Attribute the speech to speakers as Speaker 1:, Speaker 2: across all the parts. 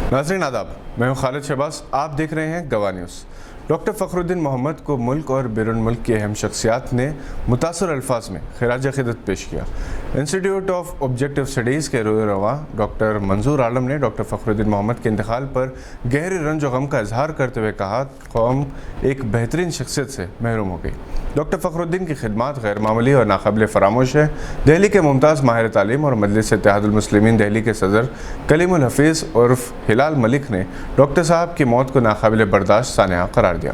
Speaker 1: नाज़रीन आदाब, मैं हूं खालिद शहबाज। आप देख रहे हैं गवाह न्यूज़। डॉक्टर फ़खरुद्दीन मोहम्मद को मुल्क और बैरून मुल्क की अहम शख्सियात ने मुतासर अल्फाज में खिराज अक़ीदत पेश किया। इंस्टीट्यूट ऑफ ऑब्जेक्टिव स्टडीज़ के रोए-रवां डॉक्टर मंजूर आलम ने डॉक्टर फ़खरुद्दीन मोहम्मद के इंतकाल पर गहरे रंज व गम का इजहार करते हुए कहा, कौम एक बेहतरीन शख्सियत से महरूम हो गई। डॉक्टर फ़खरुद्दीन की खिदमात गैर मामूली और नाकाबिल फरामोश है। दिल्ली के मुमताज़ माहिर तालीम और मजलिस इत्तेहादुल मुस्लिमीन दिल्ली के सदर कलीमुल हफीज़ उर्फ हिलाल मलिक ने डॉक्टर साहब की मौत को नाकाबिल बर्दाश्त सानिया करार दिया।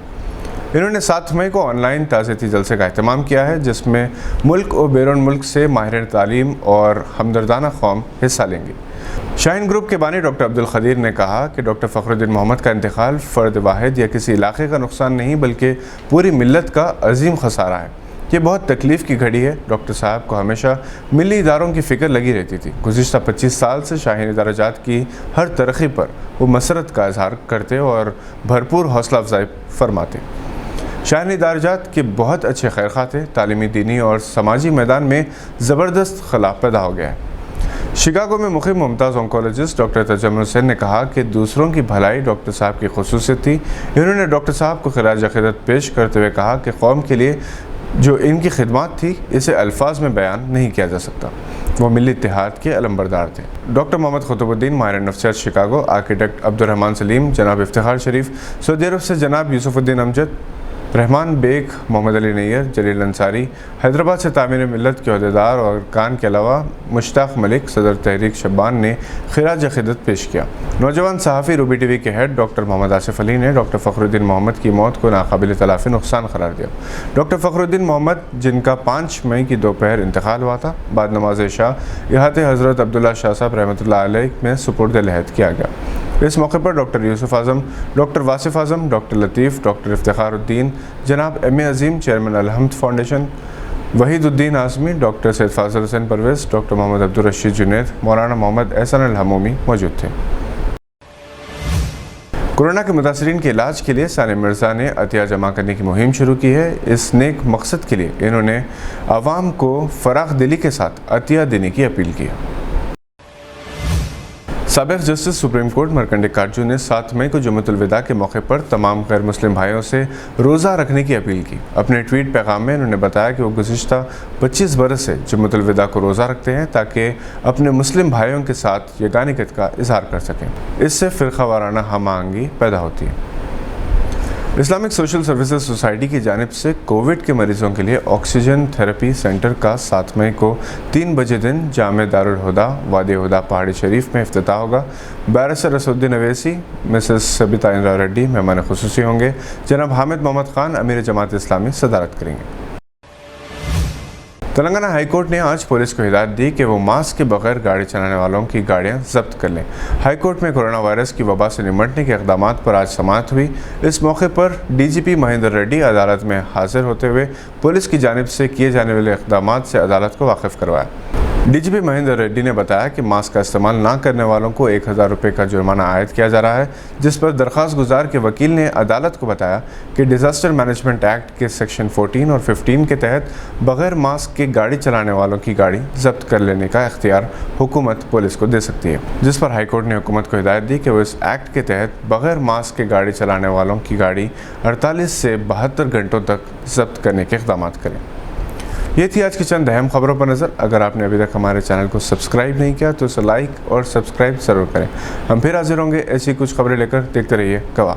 Speaker 1: इन्होंने 7 मई को ऑनलाइन ताज़ियती जलसे का एहतमाम किया है, जिसमें मुल्क और बैरून मुल्क से माहिर तालीम और हमदर्दाना कौम हिस्सा लेंगे। शाहीन ग्रुप के बानी डॉक्टर अब्दुल खदीर ने कहा कि डॉक्टर फ़खरुद्दीन मोहम्मद का इंतकाल फ़र्द वाहिद या किसी इलाके का नुकसान नहीं बल्कि पूरी मिल्लत का अजीम खसारा है। ये बहुत तकलीफ़ की घड़ी है। डॉक्टर साहब को हमेशा मिली इदारों की फ़िक्र लगी रहती थी। गुज़िश्ता 25 साल से शाहीन इदाराजात की हर तरक्की पर वो मसरत का इजहार करते और भरपूर हौसला अफजाई फरमाते। शाहीन इदाराजात के बहुत अच्छे खैरखा थे। तालीमी, दीनी और समाजी मैदान में ज़बरदस्त खिलाफ पैदा हो गया है। शिकागो में मुक़ीम मुमताज़ ऑन्कोलॉजिस्ट डॉक्टर तजम्मुल हुसैन ने कहा कि दूसरों की भलाई डॉक्टर साहब की खुसूसियत थी। इन्होंने डॉक्टर साहब को खिराज अक़ीदत पेश करते हुए कहा कि कौम के लिए जो इनकी खिदमत थी इसे अल्फाज में बयान नहीं किया जा सकता। वो मिली इत्तेहाद के अलमबरदार थे। डॉक्टर मोहम्मद कुतुबुद्दीन माहिर नफ्सियात शिकागो, आर्किटेक्ट अब्दुर्रहमान सलीम, जनाब इफ्तिखार शरीफ, सऊदी अरब से जनाब यूसुफुद्दीन अमजद, रहमान बेग, मोहम्मद अली नैयर, जलील अंसारी, हैदराबाद से तामीर मिल्लत के अहदेदार और कान के अलावा मुश्ताक मलिक, सदर तहरीक शब्बान ने खिराज अक़ीदत पेश किया। नौजवान सहाफ़ी रूबी टीवी के हेड डॉक्टर मोहम्मद आसिफ अली ने डॉक्टर फ़खरुद्दीन मोहम्मद की मौत को नाकाबिल तलाफ़ी नुकसान करार दिया। डॉक्टर फ़खरुद्दीन मोहम्मद, जिनका 5 मई की दोपहर इंतकाल हुआ था, बाद नमाज इशा इहाते हज़रत अब्दुल्ला शाह साहब रहमतुल्लाह अलैह में सुपुर्द लहद किया गया। इस मौके पर doctor Yusuf Azam, doctor Wasif Azam, doctor Latif, doctor Iftikharuddin, जनाब M.A. Azeem, chairman Alhamd foundation, Waheeduddin Azmi, doctor Syed Fazil Hussain Parvez, doctor Mohammad Abdul Rashid Junaid, मौलाना मोहम्मद एहसन अल हमूमी मौजूद थे। कोरोना के मुतासरीन के इलाज के लिए सानिया मिर्ज़ा ने अतिया जमा करने की मुहिम शुरू की है। इस नेक मकसद के लिए इन्होंने आवाम को फ़राख दिली के साथ अतिया देने की अपील की है। साबिक़ जस्टिस सुप्रीम कोर्ट मरकंडे ने 7 मई को जुम्मतुल विदा के मौके पर तमाम गैर मुस्लिम भाइयों से रोज़ा रखने की अपील की। अपने ट्वीट पैगाम में उन्होंने बताया कि वो गुज़िश्ता 25 बरस से जुम्मतुल विदा को रोज़ा रखते हैं ताकि अपने मुस्लिम भाइयों के साथ यगानियत का इजहार कर सकें। इससे फ़िरक़ा वाराना हम आहंगी पैदा होती है। इस्लामिक सोशल सर्विसेज सोसाइटी की जानिब से कोविड के मरीज़ों के लिए ऑक्सीजन थेरेपी सेंटर का 7 मई को 3 बजे दिन जामे दारुल हुदा वादी हुदा पहाड़ी शरीफ में इफ्तिताह होगा। बैरिस्टर असदुद्दीन अवैसी, मिसेस सबिता इंद्रा रेड्डी मेहमान खुसूसी होंगे। जनाब हामिद मोहम्मद खान अमीर जमात इस्लामी सदारत करेंगे। तेलंगाना हाई कोर्ट ने आज पुलिस को हिदायत दी कि वो मास्क के बगैर गाड़ी चलाने वालों की गाड़ियां जब्त कर लें। हाई कोर्ट में कोरोना वायरस की वबा से निपटने के इक़दामात पर आज समाअत हुई। इस मौके पर DGP महेंद्र रेड्डी अदालत में हाजिर होते हुए पुलिस की जानिब से किए जाने वाले इक़दामात से अदालत को वाकिफ़ करवाया। DGP महेंद्र रेड्डी ने बताया कि मास्क का इस्तेमाल ना करने वालों को 1000 रुपये का जुर्माना आयद किया जा रहा है, जिस पर दरख्वास्त गुजार के वकील ने अदालत को बताया कि डिज़ास्टर मैनेजमेंट एक्ट के सेक्शन 14 और 15 के तहत बग़ैर मास्क के गाड़ी चलाने वालों की गाड़ी जब्त कर लेने का इख्तियार हुकूमत पुलिस को दे सकती है, जिस पर हाई कोर्ट ने हुकूमत को हिदायत दी कि वो इस एक्ट के तहत बग़ैर मास्क के गाड़ी चलाने वालों की गाड़ी 48 से 72 घंटों तक जब्त करने के इक़दाम करें। ये थी आज की चंद अहम खबरों पर नज़र। अगर आपने अभी तक हमारे चैनल को सब्सक्राइब नहीं किया तो इसे लाइक और सब्सक्राइब ज़रूर करें। हम फिर हाजिर होंगे ऐसी कुछ खबरें लेकर। देखते रहिए गवाह।